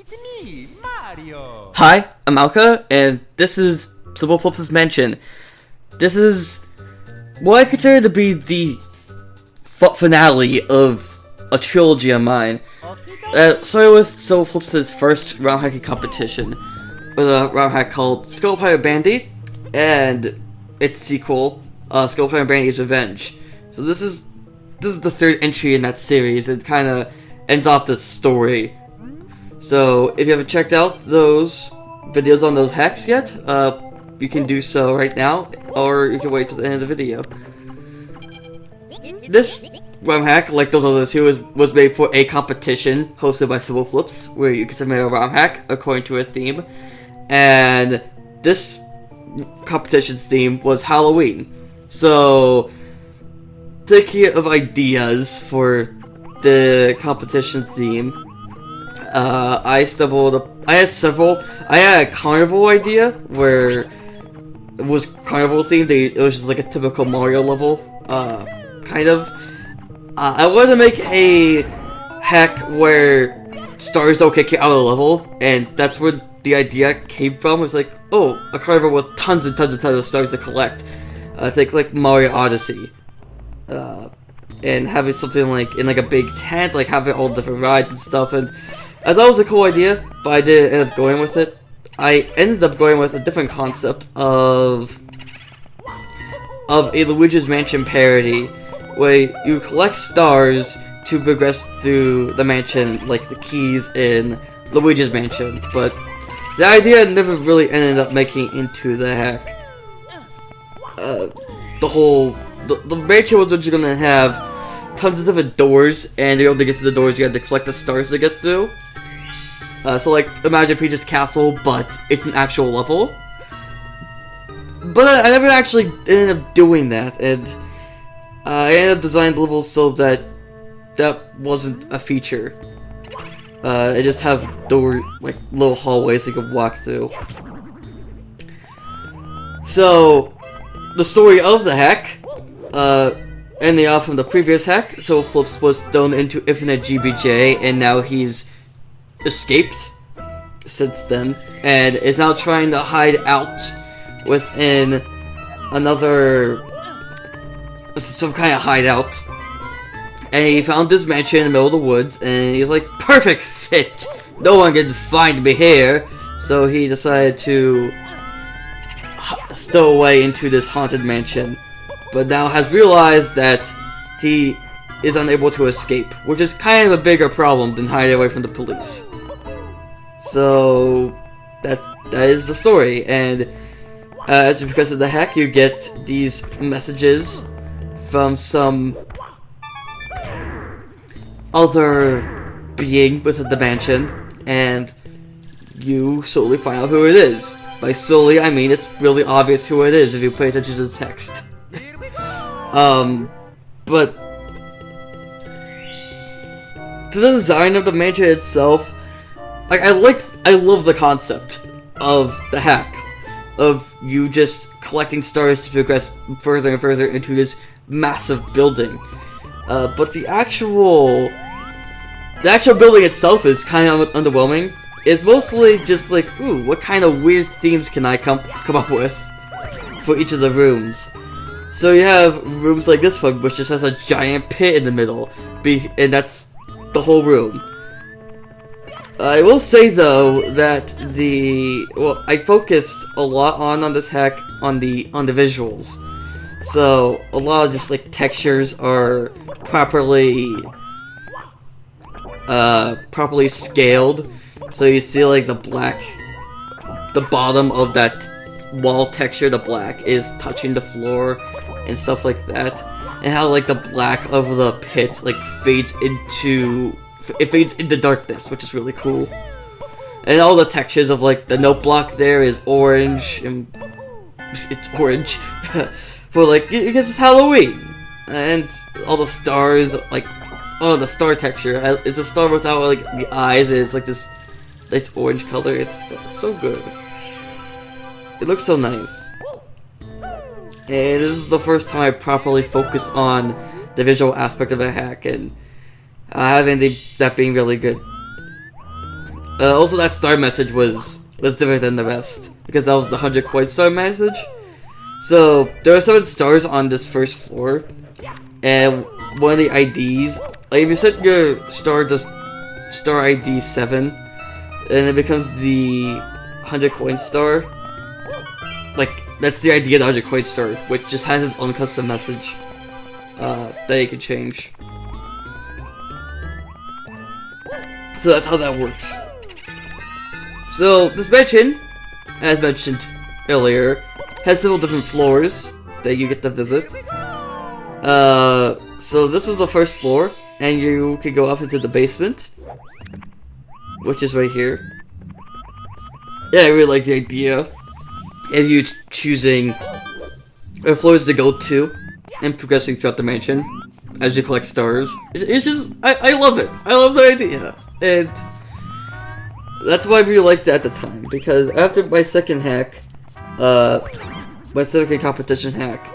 It's me, Mario. Hi, I'm Alka, and this is SimpleFlips's Mansion. This is what I consider to be the finale of a trilogy of mine. Started with SimpleFlips's first Romhack competition with a Romhack called Skull Bandy, and its sequel, Skull Bandy's Revenge. So this is the third entry in that series. It kind of ends off the story. So if you haven't checked out those videos on those hacks yet, you can do so right now, or you can wait till the end of the video. This Romhack, like those other two, was made for a competition hosted by SimpleFlips, where you can submit a Romhack according to a theme, and this competition's theme was Halloween. So, thinking of ideas for the competition theme, I had a carnival idea where it was carnival themed. It was just like a typical Mario level, kind of. I wanted to make a hack where stars don't kick you out of the level, and that's where the idea came from. It's like, oh, a carnival with tons and tons and tons of stars to collect. I think like Mario Odyssey, and having something like in like a big tent, like having all different rides and stuff. And I thought it was a cool idea, but I didn't end up going with it. I ended up going with a different concept of a Luigi's Mansion parody, where you collect stars to progress through the mansion, like the keys in Luigi's Mansion. But the idea never really ended up making into the hack. The mansion was originally gonna have tons of different doors, and to be able to get to the doors, you had to collect the stars to get through. So like, imagine Peach's Castle, but it's an actual level. But I never actually ended up doing that, and I ended up designing the levels so that wasn't a feature. I just have like little hallways you can walk through. So, the story of the hack, ending off from the previous hack, SimpleFlips was thrown into infinite GBJ, and now he's escaped since then, and is now trying to hide out within some kind of hideout. And he found this mansion in the middle of the woods, and he's like, perfect fit! No one can find me here! So he decided to stow away into this haunted mansion, but now has realized that he is unable to escape, which is kind of a bigger problem than hiding away from the police. So that is the story, and as because of the hack, you get these messages from some other being within the mansion, and you slowly find out who it is. By slowly, I mean it's really obvious who it is if you pay attention to the text. But to the design of the mansion itself, like I love the concept of the hack, of you just collecting stars to progress further and further into this massive building. But the actual building itself is kind of underwhelming. It's mostly just like, ooh, what kind of weird themes can I come up with for each of the rooms? So you have rooms like this one, which just has a giant pit in the middle, and that's the whole room. I will say though that I focused a lot on this hack on the visuals. So a lot of just like textures are properly scaled. So you see like the bottom of that wall texture, the black is touching the floor and stuff like that, and how like the black of the pit like fades into darkness, which is really cool. And all the textures of like the note block there is orange, and it's orange for like because it's Halloween, and all the stars, like the star texture, it's a star without like the eyes. It's like this nice orange color. It's so good. It looks so nice. And this is the first time I properly focused on the visual aspect of a hack, and having that being really good. Also, that star message was different than the rest because that was the 100 coin star message. So there are 7 stars on this first floor, and one of the IDs, like if you set your star to star ID 7, and it becomes the 100 coin star. Like that's the idea of the 100 coin star, which just has its own custom message that you can change. So that's how that works. So this mansion, as mentioned earlier, has several different floors that you get to visit. So this is the first floor, and you can go up into the basement, which is right here. Yeah, I really like the idea of you choosing floors to go to and progressing throughout the mansion as you collect stars. It's just, I love it. I love the idea. And that's why I really liked it at the time, because after my second hack, my second competition hack,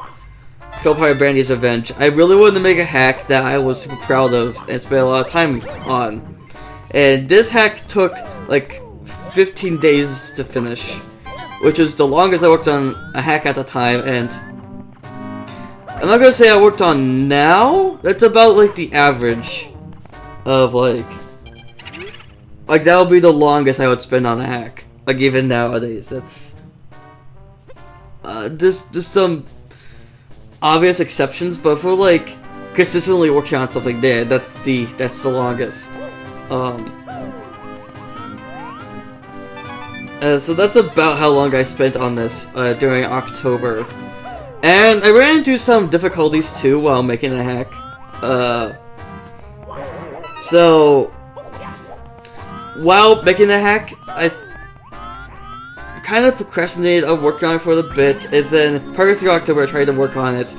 Skullpire Brandy's Revenge, I really wanted to make a hack that I was super proud of and spent a lot of time on. And this hack took like 15 days to finish, which was the longest I worked on a hack at the time, and I'm not gonna say I worked on now, that's about like the average of like that would be the longest I would spend on a hack. Like even nowadays, that's there's just some obvious exceptions, but for like consistently working on stuff like that, that's the longest. So that's about how long I spent on this during October, and I ran into some difficulties too while making the hack. So while making the hack, I kind of procrastinated on working on it for a bit, and then partway through October I tried to work on it,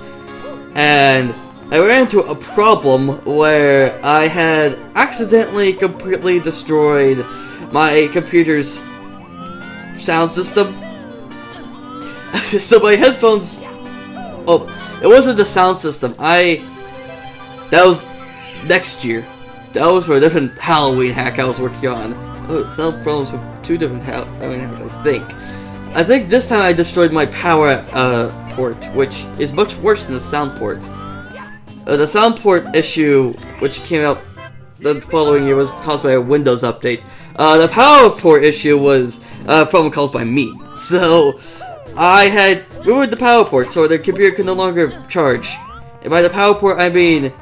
and I ran into a problem where I had accidentally completely destroyed my computer's sound system. So my headphones, oh, it wasn't the sound system, that was next year. That was for a different Halloween hack I was working on. Oh, sound problems for 2 different Halloween hacks, I think this time I destroyed my power port, which is much worse than the sound port. The sound port issue, which came out the following year, was caused by a Windows update. The power port issue was a problem caused by me. So I had ruined the power port, so the computer could no longer charge. And by the power port, I mean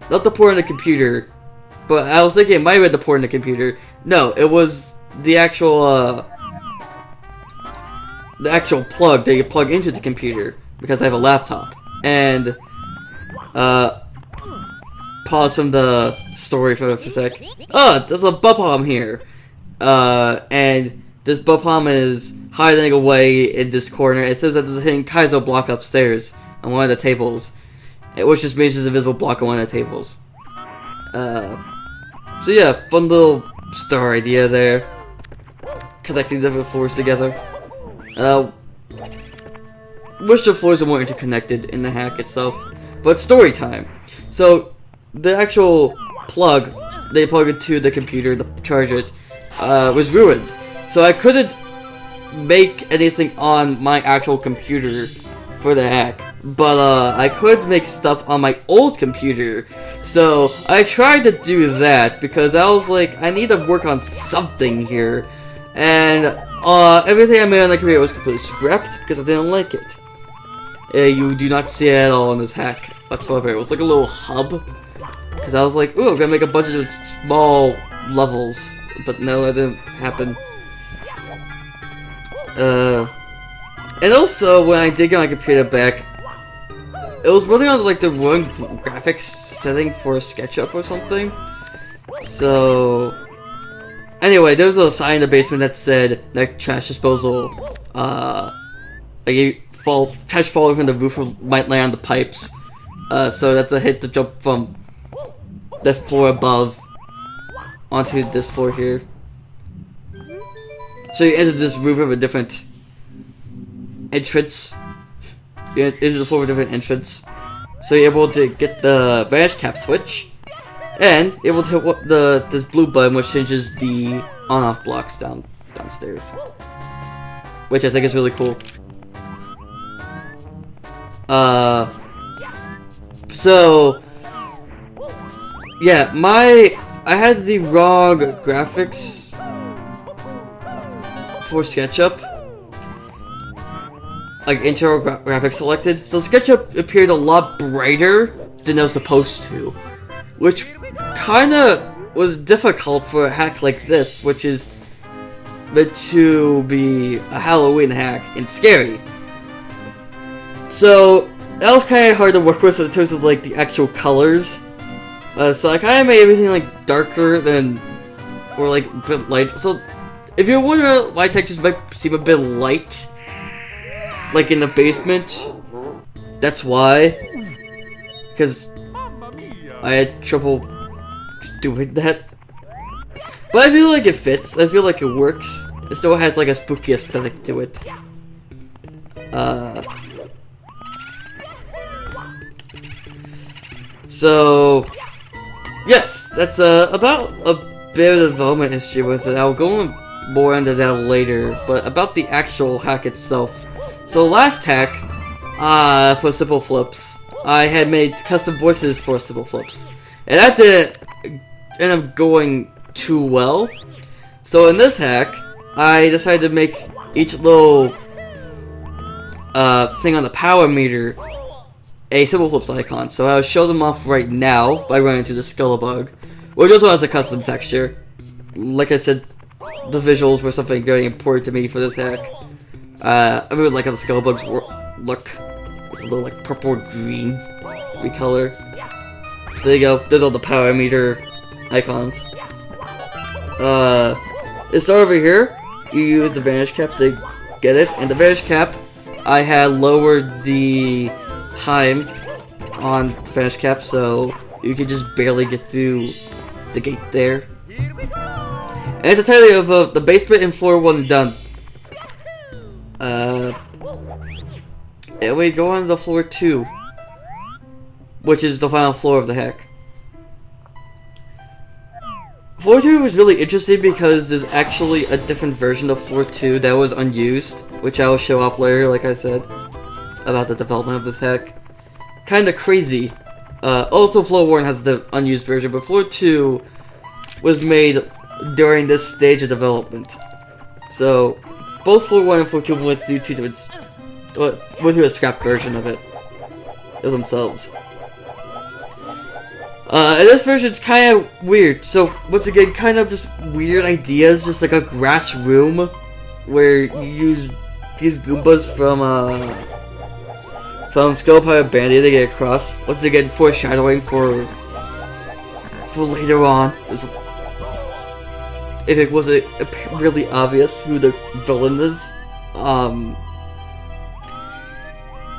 not the port in the computer, but I was thinking it might have been the port in the computer. No, it was the actual plug that you plug into the computer, because I have a laptop. And pause from the story for a sec. Oh, there's a Bubhom here. And this Bubhom is hiding away in this corner. It says that there's a hidden Kaizo block upstairs on one of the tables, which just means there's a visible block on one of the tables. So yeah, fun little star idea there. Connecting different floors together. Wish the floors are more interconnected in the hack itself. But story time. So the actual plug they plug into the computer to charge it was ruined. So I couldn't make anything on my actual computer for the hack, but I could make stuff on my old computer. So I tried to do that because I was like, I need to work on something here, and everything I made on the computer was completely scrapped because I didn't like it. You do not see it at all in this hack whatsoever. It was like a little hub, because I was like, ooh, I'm gonna make a bunch of small levels, but no, that didn't happen. And also, when I did get my computer back, it was running on like the wrong graphics setting for SketchUp or something. So anyway, there was a sign in the basement that said that trash disposal, like trash falling from the roof might land on the pipes. So that's a hit to jump from the floor above onto this floor here. So you enter this roof with a different entrance. You enter the floor with a different entrance. So you're able to get the vanish cap switch, And it will hit this blue button, which changes the on-off blocks downstairs, which I think is really cool. So yeah, I had the wrong graphics for SketchUp, like internal graphics selected. So SketchUp appeared a lot brighter than it was supposed to, which kinda was difficult for a hack like this, which is meant to be a Halloween hack and scary. So that was kinda hard to work with in terms of like the actual colors. So I kinda made everything like darker than, or like a bit light. So if you're wondering why textures might seem a bit light, like in the basement, that's why. Because I had trouble doing that. But I feel like it fits. I feel like it works. It still has like a spooky aesthetic to it. So yes, that's about a bit of development history with it. I'll go more into that later, but about the actual hack itself. So last hack, for SimpleFlips's, I had made custom voices for SimpleFlips's, and that didn't end up going too well. So in this hack, I decided to make each little thing on the power meter a SimpleFlips's icon. So I'll show them off right now by running into the Scullabug, which also has a custom texture. Like I said, the visuals were something very important to me for this hack. I really like how the Scullabugs look with a little like purple or green recolor. So there you go. There's all the power meter icons. It started over here. You use the vanish cap to get it, and the vanish cap, I had lowered the time on the vanish cap so you could just barely get through the gate there. And it's entirely of the basement and floor 1 done. And we go on to the floor 2, which is the final floor of the hack. Floor 2 was really interesting because there's actually a different version of floor 2 that was unused, which I will show off later, like I said, about the development of this hack. Kinda crazy. Also, floor 1 has the unused version, but floor 2 was made during this stage of development. So, both floor 1 and floor 2 went through a scrap version of it themselves. And this version's kind of weird. So, once again, kind of just weird ideas, just like a grass room where you use these Goombas from Skullpire Bandit to get across. Once again, foreshadowing for later on. If it wasn't really obvious who the villain is.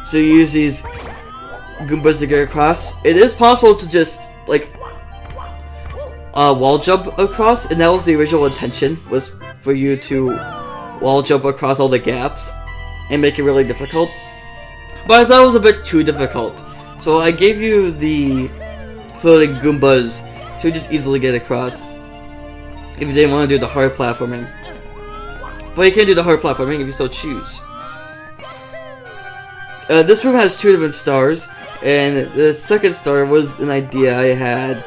So you use these Goombas to get across. It is possible to just, like, wall jump across, and that was the original intention, was for you to wall jump across all the gaps and make it really difficult. But I thought it was a bit too difficult. So I gave you the floating Goombas to just easily get across if you didn't want to do the hard platforming. But you can do the hard platforming if you so choose. This room has 2 different stars, and the second star was an idea I had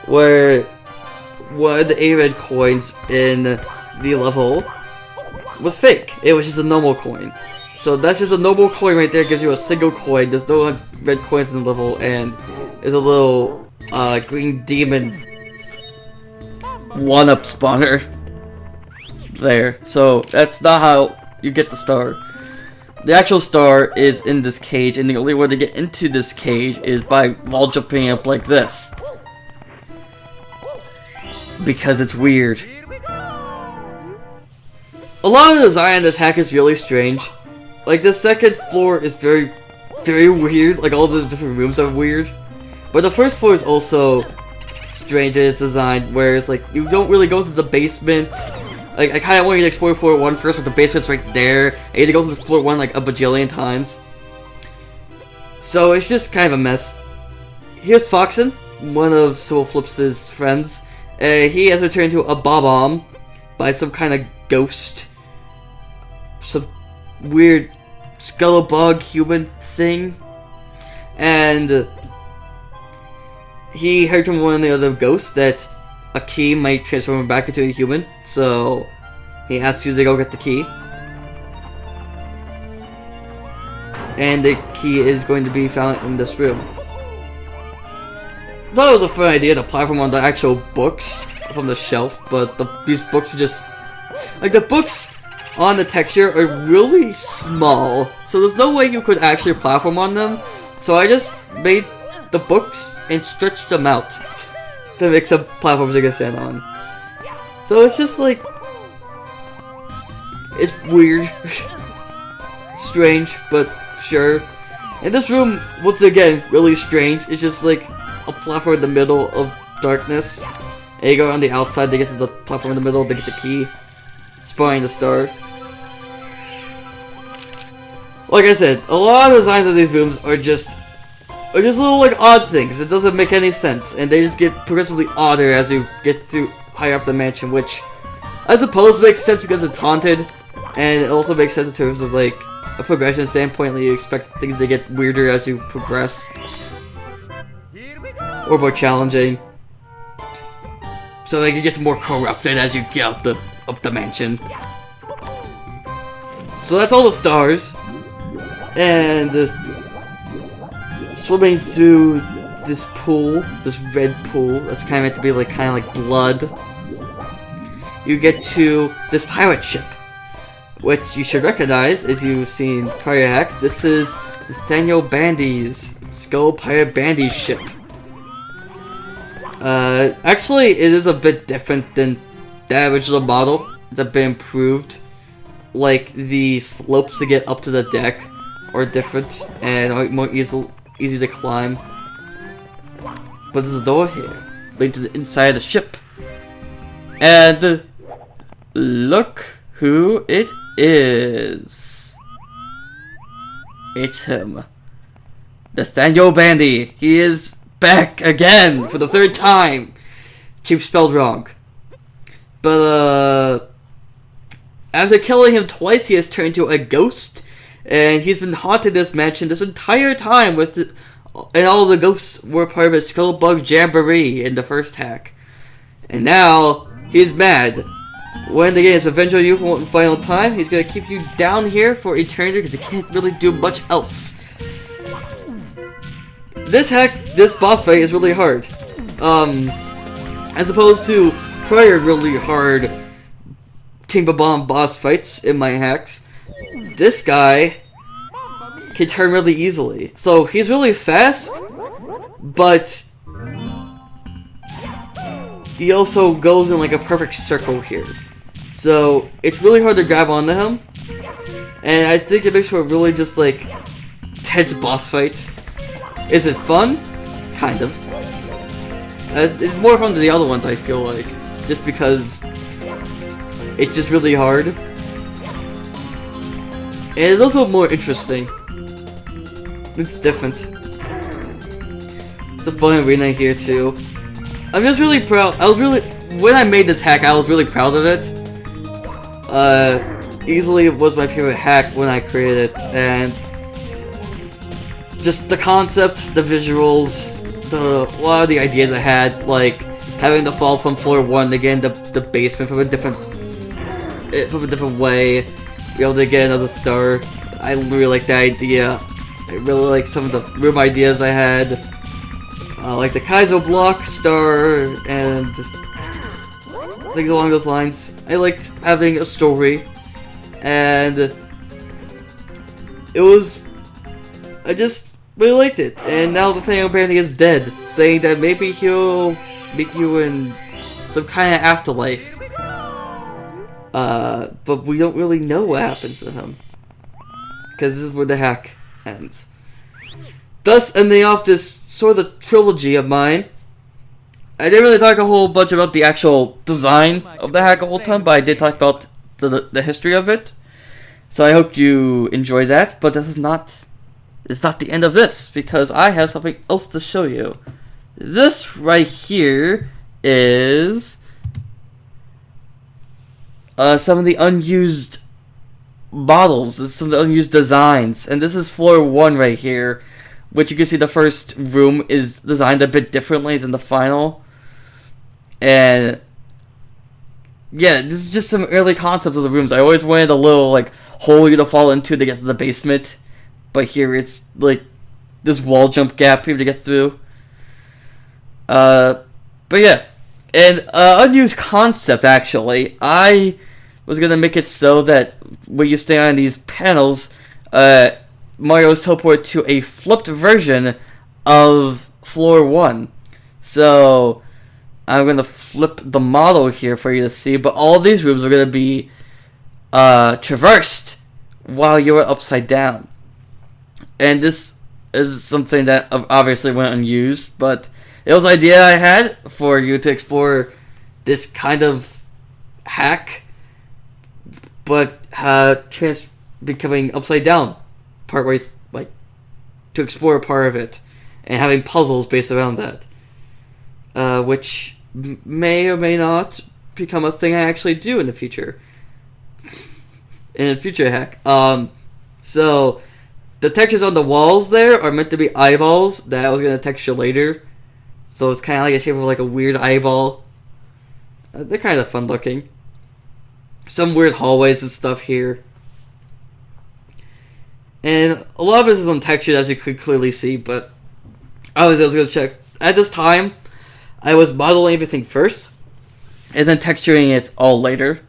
where one of the 8 red coins in the level was fake. It was just a normal coin. So that's just a normal coin right there, gives you a single coin. There's no red coins in the level, and there's a little green demon 1-up spawner there. So that's not how you get the star. The actual star is in this cage, and the only way to get into this cage is by wall jumping up like this. Because it's weird. A lot of the design in this hack is really strange. Like, the second floor is very, very weird. Like, all the different rooms are weird. But the first floor is also strange in its design, where it's like, you don't really go to the basement. Like, I kinda want you to explore floor 1 first, but the basement's right there. And you have to go to the floor 1 like a bajillion times. So it's just kind of a mess. Here's Foxen. one of SimpleFlips's friends. He has returned to a bomb by some kind of ghost. Some weird scuttlerbug human thing. And he heard from one of the other ghosts that a key might transform him back into a human. So he asks you to go get the key. And the key is going to be found in this room. I thought it was a fun idea to platform on the actual books from the shelf, but these books are just... like, the books on the texture are really small, so there's no way you could actually platform on them. So I just made the books and stretched them out to make the platforms you can stand on. So it's just like... it's weird. Strange, but sure. And this room, once again, really strange. It's just like a platform in the middle of darkness. And you go on the outside to get to the platform in the middle to get the key. Spawning the star. Like I said, a lot of the designs of these rooms are just little like odd things. It doesn't make any sense. And they just get progressively odder as you get through higher up the mansion, which I suppose makes sense because it's haunted. And it also makes sense in terms of like a progression standpoint that you expect things to get weirder as you progress. Or more challenging. So like it gets more corrupted as you get up the mansion. So that's all the stars. And swimming through this pool, this red pool, that's kind of meant to be like kind of like blood. You get to this pirate ship, which you should recognize if you've seen prior hacks. This is Nathaniel Bandy's Skull Pirate Bandy ship. Actually, it is a bit different than the original model. It's a bit improved. Like, the slopes to get up to the deck are different and are more easy to climb. But there's a door here, leading to the inside of the ship. And look who it is. It's him. Nathaniel Bandy. He is back again for the third time. Cheap spelled wrong. But after killing him twice, he has turned into a ghost, and he's been haunting this mansion this entire time and all the ghosts were part of his Skullbug Jamboree in the first hack. And now he's mad. When the game is eventually you for one final time, he's gonna keep you down here for eternity because he can't really do much else. This boss fight is really hard. As opposed to prior really hard King Bomb boss fights in my hacks, this guy can turn really easily. So he's really fast, but he also goes in like a perfect circle here. So it's really hard to grab onto him, and I think it makes for a really just like tense boss fight. Is it fun? Kind of. It's more fun than the other ones, I feel like, just because it's just really hard. And it's also more interesting. It's different. It's a fun arena here too. I'm just really proud. When I made this hack, I was really proud of it. Easily it was my favorite hack when I created it, and just the concept, the visuals, a lot of the ideas I had, like having to fall from floor 1 to get into the basement from a different way, be able to get another star. I really like that idea. I really like some of the room ideas I had, like the Kaizo block star and things along those lines. I liked having a story, and I just really liked it. And now Nathaniel Bandy is dead, saying that maybe he'll meet you in some kind of afterlife. But we don't really know what happens to him, because this is where the hack ends. Thus ending off this sort of trilogy of mine. I didn't really talk a whole bunch about the actual design of the hack the whole time, but I did talk about the history of it. So I hope you enjoy that, but this is not the end of this, because I have something else to show you. this right here is some of the unused models, some of the unused designs, and this is floor 1 right here, which you can see the first room is designed a bit differently than the final. And yeah, this is just some early concepts of the rooms. I always wanted a little like hole you to fall into to get to the basement, but here it's like this wall jump gap for you to get through. But yeah, and unused concept actually. I was gonna make it so that when you stay on these panels, Mario is teleported to a flipped version of floor 1. So I'm gonna flip the model here for you to see, but all these rooms are gonna be traversed while you're upside down. And this is something that obviously went unused, but it was an idea I had for you to explore this kind of hack, but becoming upside down partway, like to explore a part of it, and having puzzles based around that, which may or may not become a thing I actually do in the future. In a future hack. So the textures on the walls there are meant to be eyeballs that I was gonna texture later. So it's kind of like a shape of like a weird eyeball. They're kind of fun looking. Some weird hallways and stuff here. And a lot of this is untextured, as you could clearly see, but I was going to check. At this time, I was modeling everything first, and then texturing it all later,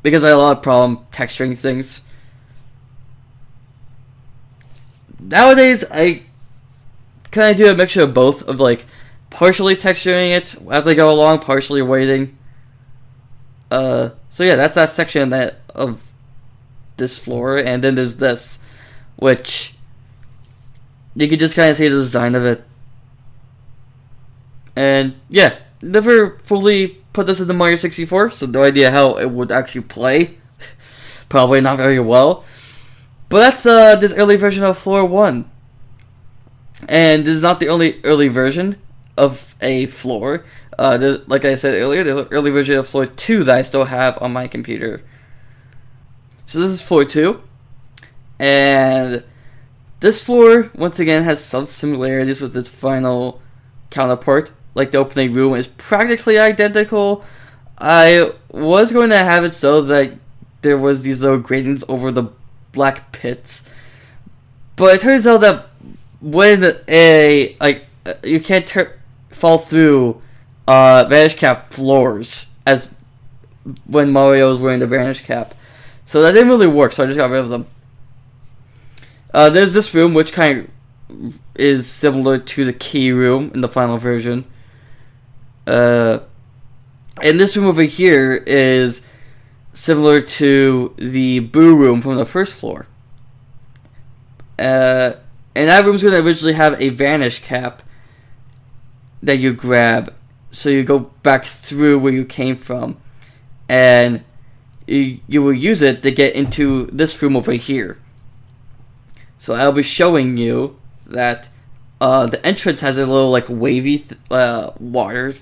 because I had a lot of problem texturing things. Nowadays, I kind of do a mixture of both, of like partially texturing it as I go along, partially waiting. So yeah, that's that section of this floor, and then there's this, which you can just kind of see the design of it. And yeah, never fully put this into Mario 64, so no idea how it would actually play. Probably not very well. But that's this early version of floor 1. And this is not the only early version of a floor. Like I said earlier, there's an early version of floor 2 that I still have on my computer. So this is floor 2. And this floor, once again, has some similarities with its final counterpart. Like the opening room is practically identical. I was going to have it so that there was these little gratings over the black pits. But it turns out that when you can't fall through Vanish Cap floors as when Mario was wearing the Vanish Cap. So that didn't really work, so I just got rid of them. There's this room, which kind of is similar to the key room in the final version. And this room over here is similar to the Boo room from the first floor. And that room's going to originally have a Vanish Cap that you grab, so you go back through where you came from, and you will use it to get into this room over here. So I'll be showing you that the entrance has a little like wavy water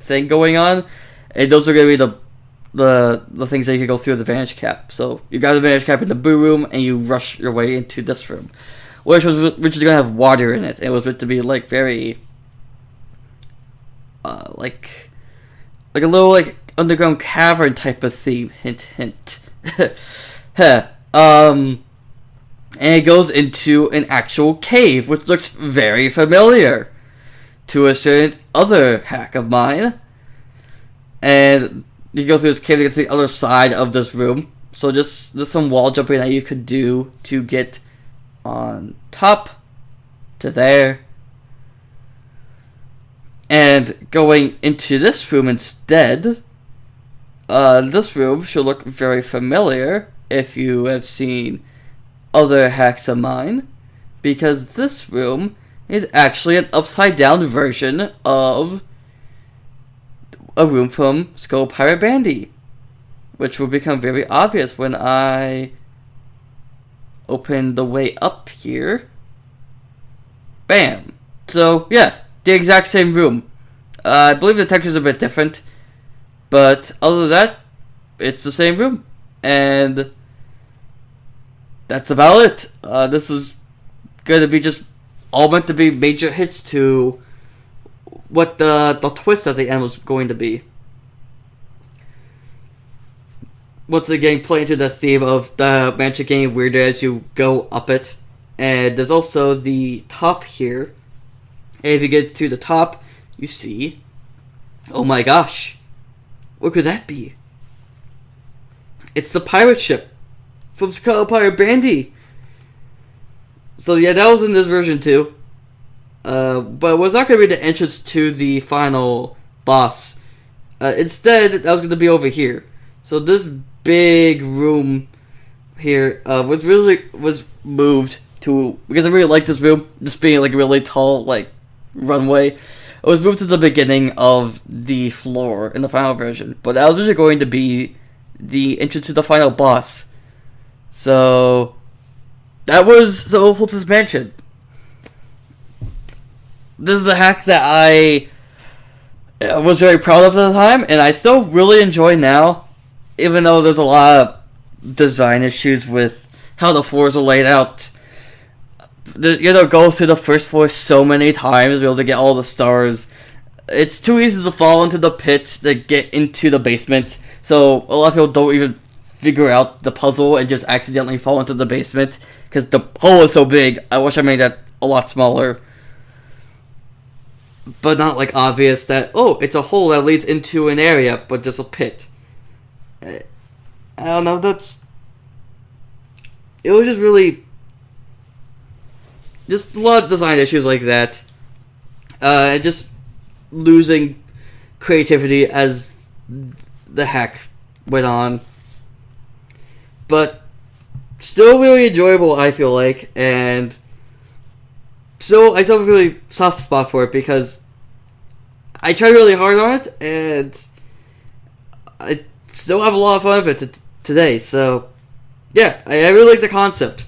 thing going on, and those are going to be the things that you can go through the Vanish Cap. So you got the Vanish Cap in the Boo room, and you rush your way into this room, which was originally going to have water in it. It was meant to be like very like a little like underground cavern type of theme. Hint, hint. And it goes into an actual cave, which looks very familiar to a certain other hack of mine. And you go through this cave to get to the other side of this room. So just there's some wall jumping that you could do to get on top to there. And going into this room instead, this room should look very familiar if you have seen other hacks of mine, because this room is actually an upside down version of a room from Skull Pirate Bandy, which will become very obvious when I open the way up here. Bam! So yeah, the exact same room. I believe the texture's a bit different, but other than that, it's the same room, and that's about it. This was going to be just all meant to be major hits to what the twist at the end was going to be. Once again, play into the theme of the mansion getting weirder as you go up it. And there's also the top here. And if you get to the top, you see... Oh my gosh. What could that be? It's the pirate ship from Skull Pirate Bandy. So yeah, that was in this version too. But it was not going to be the entrance to the final boss. Instead, that was going to be over here. So this big room here was moved to, because I really like this room, just being like a really tall like runway. It was moved to the beginning of the floor in the final version, but that was really going to be the entrance to the final boss. So that was SimpleFlips's mansion. This is a hack that I was very proud of at the time, and I still really enjoy now, even though there's a lot of design issues with how the floors are laid out. Go through the first floor so many times to be able to get all the stars. It's too easy to fall into the pit to get into the basement, so a lot of people don't even figure out the puzzle and just accidentally fall into the basement because the hole is so big. I wish I made that a lot smaller, but not like obvious that, oh, it's a hole that leads into an area, but just a pit. I don't know, it was just really, just a lot of design issues like that. And just losing creativity as the hack went on. But still really enjoyable, I feel like, and so I still have a really soft spot for it because I tried really hard on it, and I still have a lot of fun with it today. So yeah, I really like the concept.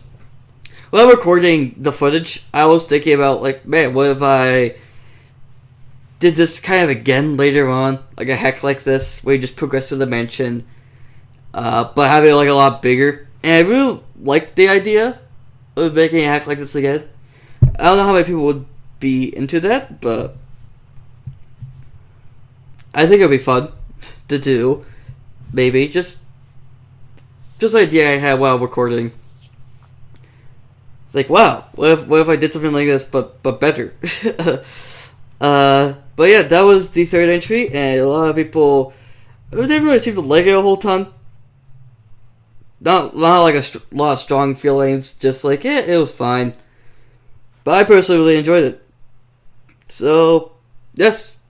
While recording the footage, I was thinking about, like, man, what if I did this kind of again later on, like a hack like this, where you just progress through the mansion, but have it like a lot bigger. And I really like the idea of making a hack like this again. I don't know how many people would be into that, but I think it'd be fun to do. Maybe just the idea I had while recording. It's like, wow, what if I did something like this, but better? But yeah, that was the third entry, and a lot of people, they didn't really seem to like it a whole ton. Not like a lot of strong feelings, just like, yeah, it was fine. But I personally really enjoyed it. So, yes,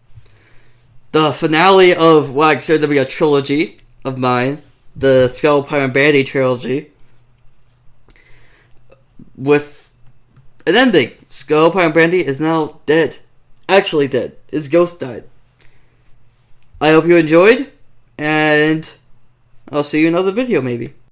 the finale of what I consider to be a trilogy of mine, the Skull Pirate Bandy trilogy, with an ending. Skull Pirate Bandy is now dead. Actually dead. His ghost died. I hope you enjoyed, and I'll see you in another video maybe.